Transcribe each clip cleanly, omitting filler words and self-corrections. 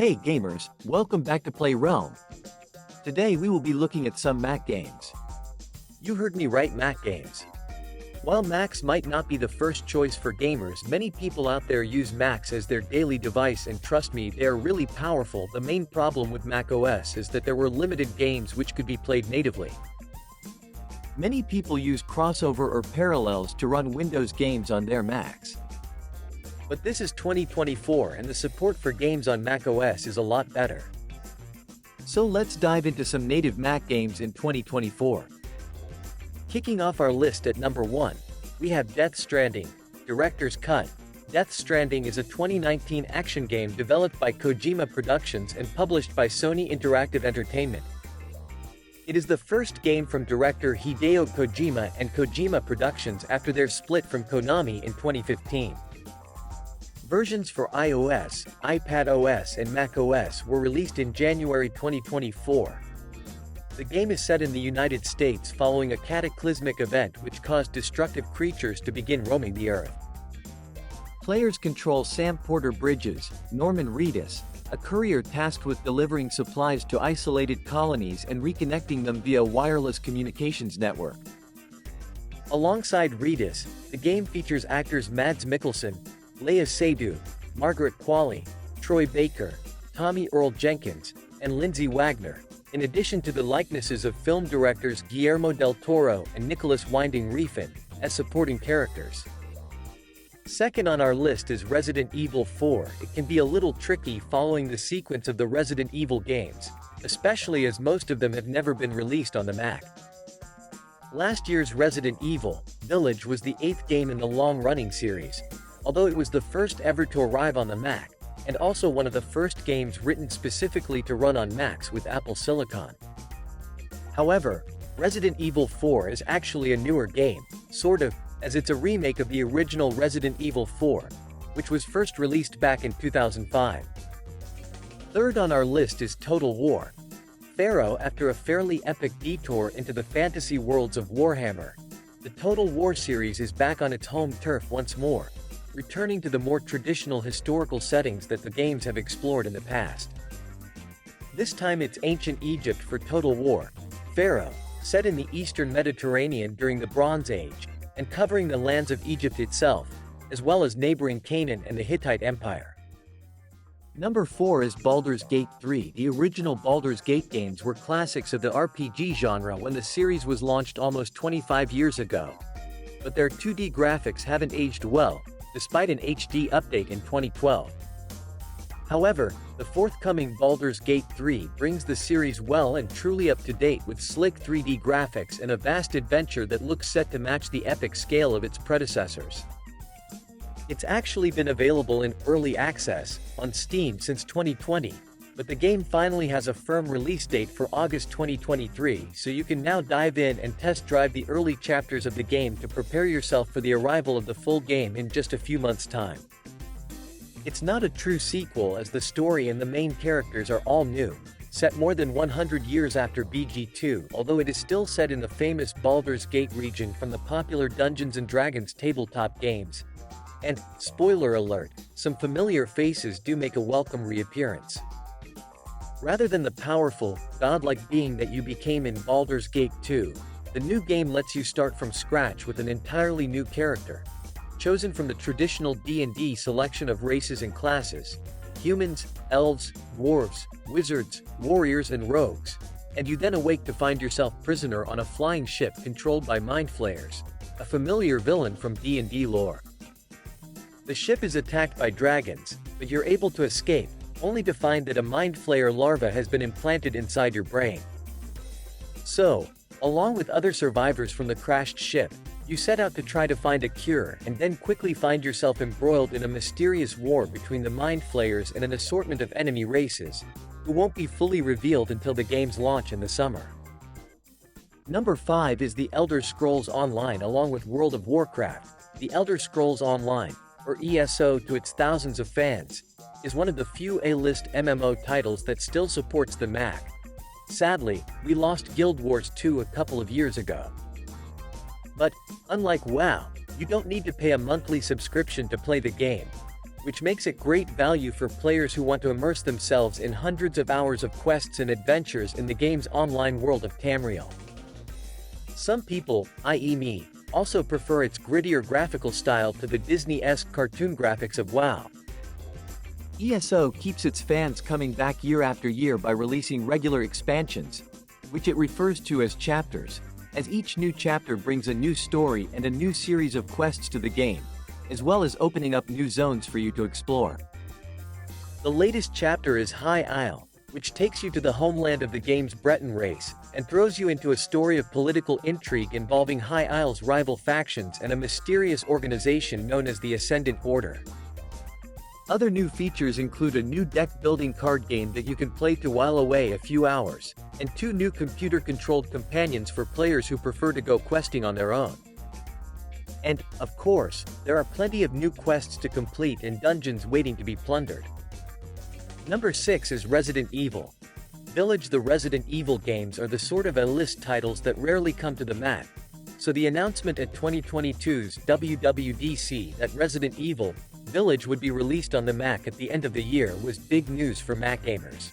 Hey gamers, welcome back to Play Realm. Today we will be looking at some Mac games. You heard me right, Mac games. While Macs might not be the first choice for gamers, many people out there use Macs as their daily device, and trust me, they are really powerful. The main problem with macOS is that there were limited games which could be played natively. Many people use crossover or parallels to run Windows games on their Macs. But this is 2024 and the support for games on macOS is a lot better. So let's dive into some native Mac games in 2024. Kicking off our list at number 1, we have Death Stranding, Director's Cut. Death Stranding is a 2019 action game developed by Kojima Productions and published by Sony Interactive Entertainment. It is the first game from director Hideo Kojima and Kojima Productions after their split from Konami in 2015. Versions for iOS, iPadOS and macOS were released in January 2024. The game is set in the United States following a cataclysmic event which caused destructive creatures to begin roaming the Earth. Players control Sam Porter Bridges, Norman Reedus, a courier tasked with delivering supplies to isolated colonies and reconnecting them via wireless communications network. Alongside Reedus, the game features actors Mads Mikkelsen, Léa Seydoux, Margaret Qualley, Troy Baker, Tommy Earl Jenkins, and Lindsay Wagner, in addition to the likenesses of film directors Guillermo del Toro and Nicholas Winding Refn as supporting characters. Second on our list is Resident Evil 4. It can be a little tricky following the sequence of the Resident Evil games, especially as most of them have never been released on the Mac. Last year's Resident Evil Village was the 8th game in the long-running series, although it was the first ever to arrive on the Mac, and also one of the first games written specifically to run on Macs with Apple Silicon. However, Resident Evil 4 is actually a newer game, sort of, as it's a remake of the original Resident Evil 4, which was first released back in 2005. Third on our list is Total War. Pharaoh. After a fairly epic detour into the fantasy worlds of Warhammer, the Total War series is back on its home turf once more, returning to the more traditional historical settings that the games have explored in the past. This time it's ancient Egypt for Total War. Pharaoh, set in the Eastern Mediterranean during the Bronze Age, and covering the lands of Egypt itself, as well as neighboring Canaan and the Hittite Empire. Number 4 is Baldur's Gate 3. The original Baldur's Gate games were classics of the RPG genre when the series was launched almost 25 years ago. But their 2D graphics haven't aged well, despite an HD update in 2012. However, the forthcoming Baldur's Gate 3 brings the series well and truly up to date with slick 3D graphics and a vast adventure that looks set to match the epic scale of its predecessors. It's actually been available in early access on Steam since 2020, but the game finally has a firm release date for August 2023, so you can now dive in and test drive the early chapters of the game to prepare yourself for the arrival of the full game in just a few months' time. It's not a true sequel as the story and the main characters are all new, set more than 100 years after BG2, although it is still set in the famous Baldur's Gate region from the popular Dungeons & Dragons tabletop games. And, spoiler alert, some familiar faces do make a welcome reappearance. Rather than the powerful, godlike being that you became in Baldur's Gate 2, the new game lets you start from scratch with an entirely new character, chosen from the traditional D&D selection of races and classes: humans, elves, dwarves, wizards, warriors and rogues, and you then awake to find yourself prisoner on a flying ship controlled by Mind Flayers, a familiar villain from D&D lore. The ship is attacked by dragons, but you're able to escape, only to find that a Mind Flayer larva has been implanted inside your brain. So, along with other survivors from the crashed ship, you set out to try to find a cure and then quickly find yourself embroiled in a mysterious war between the Mind Flayers and an assortment of enemy races, who won't be fully revealed until the game's launch in the summer. Number 5 is The Elder Scrolls Online. Along with World of Warcraft, The Elder Scrolls Online, or ESO to its thousands of fans, is one of the few A-list MMO titles that still supports the Mac. Sadly, we lost Guild Wars 2 a couple of years ago. But, unlike WoW, you don't need to pay a monthly subscription to play the game. which makes it great value for players who want to immerse themselves in hundreds of hours of quests and adventures in the game's online world of Tamriel. Some people, i.e. me, also prefer its grittier graphical style to the Disney-esque cartoon graphics of WoW. ESO keeps its fans coming back year after year by releasing regular expansions, which it refers to as chapters, as each new chapter brings a new story and a new series of quests to the game, as well as opening up new zones for you to explore. The latest chapter is High Isle, which takes you to the homeland of the game's Breton race, and throws you into a story of political intrigue involving High Isle's rival factions and a mysterious organization known as the Ascendant Order. Other new features include a new deck-building card game that you can play to while away a few hours, and 2 new computer-controlled companions for players who prefer to go questing on their own. And, of course, there are plenty of new quests to complete and dungeons waiting to be plundered. Number 6 is Resident Evil. Village. The Resident Evil games are the sort of A-list titles that rarely come to the Mac, so the announcement at 2022's WWDC that Resident Evil Village would be released on the Mac at the end of the year was big news for Mac gamers.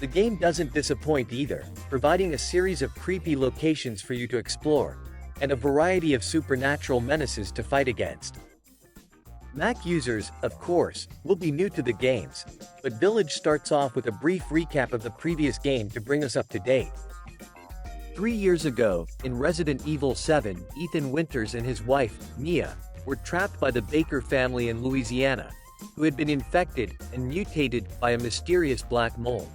The game doesn't disappoint either, providing a series of creepy locations for you to explore, and a variety of supernatural menaces to fight against. Mac users, of course, will be new to the games, but Village starts off with a brief recap of the previous game to bring us up to date. 3 years ago, in Resident Evil 7, Ethan Winters and his wife, Mia, were trapped by the Baker family in Louisiana, who had been infected and mutated by a mysterious black mold.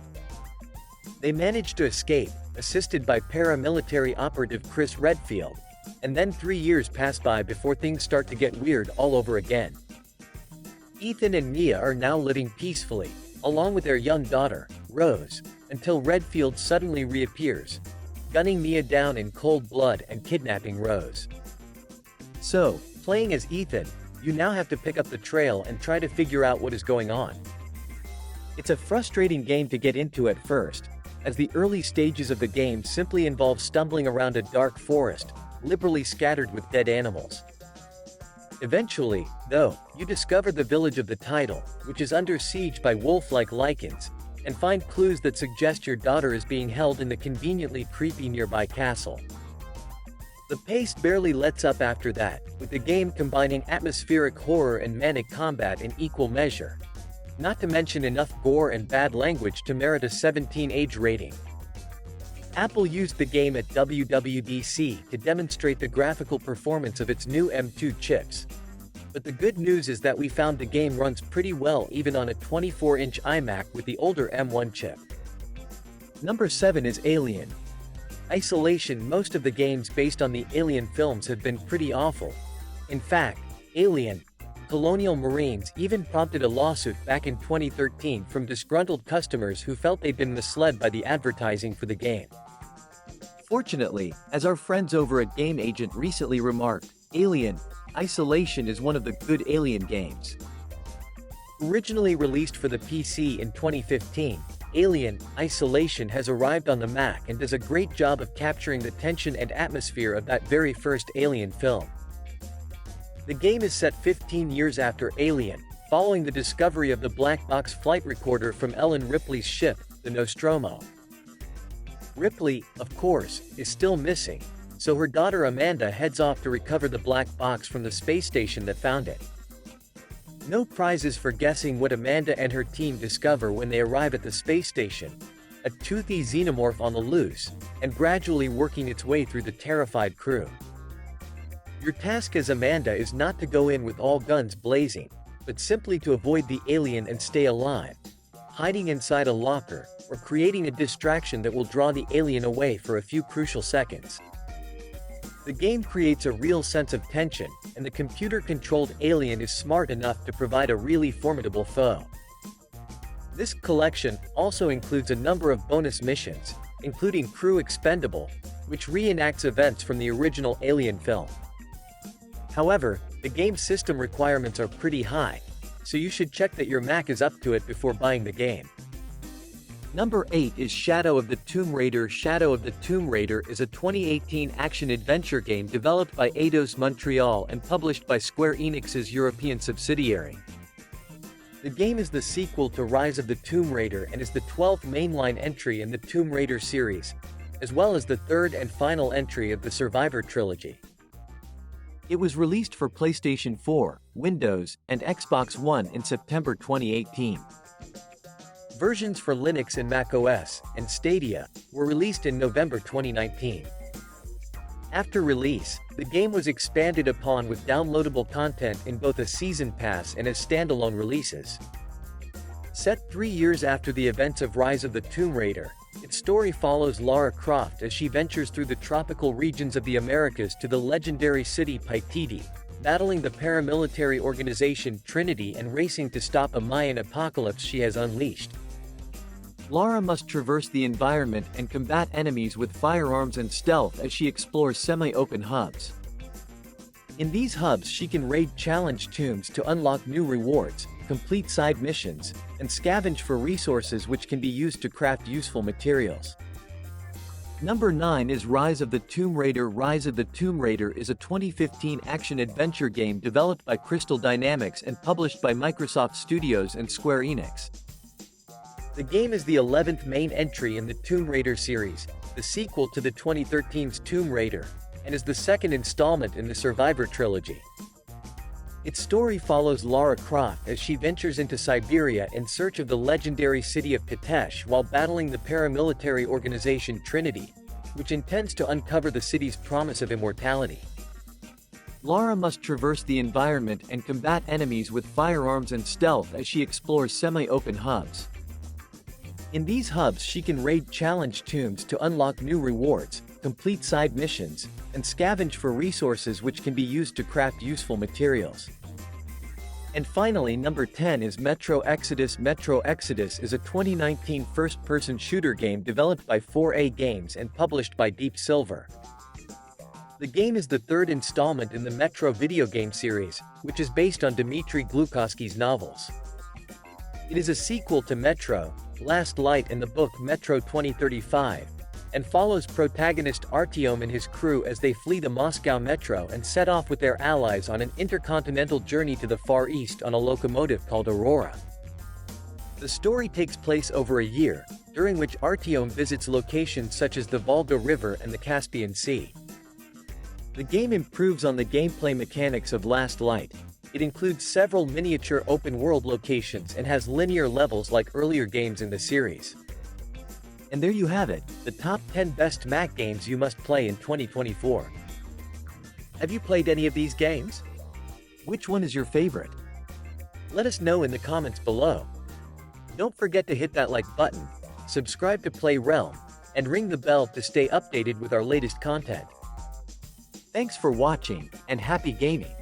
They managed to escape, assisted by paramilitary operative Chris Redfield, and then 3 years pass by before things start to get weird all over again. Ethan and Mia are now living peacefully, along with their young daughter, Rose, until Redfield suddenly reappears, gunning Mia down in cold blood and kidnapping Rose. So, playing as Ethan, you now have to pick up the trail and try to figure out what is going on. It's a frustrating game to get into at first, as the early stages of the game simply involve stumbling around a dark forest, liberally scattered with dead animals. Eventually, though, you discover the village of the title, which is under siege by wolf-like lichens, and find clues that suggest your daughter is being held in the conveniently creepy nearby castle. The pace barely lets up after that, with the game combining atmospheric horror and manic combat in equal measure. Not to mention enough gore and bad language to merit a 17 age rating. Apple used the game at WWDC to demonstrate the graphical performance of its new M2 chips. But the good news is that we found the game runs pretty well even on a 24-inch iMac with the older M1 chip. Number 7 is Alien. Isolation. Most of the games based on the Alien films have been pretty awful. In fact, Alien, Colonial Marines even prompted a lawsuit back in 2013 from disgruntled customers who felt they'd been misled by the advertising for the game. Fortunately, as our friends over at Game Agent recently remarked, Alien, Isolation is one of the good Alien games. Originally released for the PC in 2015, Alien, Isolation has arrived on the Mac and does a great job of capturing the tension and atmosphere of that very first Alien film. The game is set 15 years after Alien, following the discovery of the black box flight recorder from Ellen Ripley's ship, the Nostromo. Ripley, of course, is still missing, so her daughter Amanda heads off to recover the black box from the space station that found it. No prizes for guessing what Amanda and her team discover when they arrive at the space station: a toothy xenomorph on the loose, and gradually working its way through the terrified crew. Your task as Amanda is not to go in with all guns blazing, but simply to avoid the alien and stay alive, hiding inside a locker, or creating a distraction that will draw the alien away for a few crucial seconds. The game creates a real sense of tension, and the computer-controlled alien is smart enough to provide a really formidable foe. This collection also includes a number of bonus missions, including Crew Expendable, which reenacts events from the original Alien film. However, the game's system requirements are pretty high, so you should check that your Mac is up to it before buying the game. Number 8 is Shadow of the Tomb Raider. Shadow of the Tomb Raider is a 2018 action-adventure game developed by Eidos Montreal and published by Square Enix's European subsidiary, The game is the sequel to Rise of the Tomb Raider and is the 12th mainline entry in the Tomb Raider series, as well as the third and final entry of the Survivor trilogy. It was released for PlayStation 4, Windows, and Xbox One in September 2018. Versions for Linux and macOS, and Stadia, were released in November 2019. After release, the game was expanded upon with downloadable content in both a Season Pass and as standalone releases. Set 3 years after the events of Rise of the Tomb Raider, its story follows Lara Croft as she ventures through the tropical regions of the Americas to the legendary city Paititi, battling the paramilitary organization Trinity and racing to stop a Mayan apocalypse she has unleashed. Lara must traverse the environment and combat enemies with firearms and stealth as she explores semi-open hubs. In these hubs she can raid challenge tombs to unlock new rewards, complete side missions, and scavenge for resources which can be used to craft useful materials. Number 9 is Rise of the Tomb Raider. Rise of the Tomb Raider is a 2015 action-adventure game developed by Crystal Dynamics and published by Microsoft Studios and Square Enix. The game is the 11th main entry in the Tomb Raider series, the sequel to the 2013's Tomb Raider, and is the second installment in the Survivor trilogy. Its story follows Lara Croft as she ventures into Siberia in search of the legendary city of Kitezh while battling the paramilitary organization Trinity, which intends to uncover the city's promise of immortality. Lara must traverse the environment and combat enemies with firearms and stealth as she explores semi-open hubs. In these hubs she can raid challenge tombs to unlock new rewards, complete side missions, and scavenge for resources which can be used to craft useful materials. And finally, number 10 is Metro Exodus. Metro Exodus is a 2019 first-person shooter game developed by 4A Games and published by Deep Silver. The game is the third installment in the Metro video game series, which is based on Dmitry Glukhovsky's novels. It is a sequel to Metro: Last Light and the book Metro 2035, and follows protagonist Artyom and his crew as they flee the Moscow Metro and set off with their allies on an intercontinental journey to the Far East on a locomotive called Aurora. The story takes place over a year, during which Artyom visits locations such as the Volga River and the Caspian Sea. The game improves on the gameplay mechanics of Last Light. It includes several miniature open-world locations and has linear levels like earlier games in the series. And there you have it, the top 10 best Mac games you must play in 2024. Have you played any of these games? Which one is your favorite? Let us know in the comments below. Don't forget to hit that like button, subscribe to Play Realm, and ring the bell to stay updated with our latest content. Thanks for watching, and happy gaming!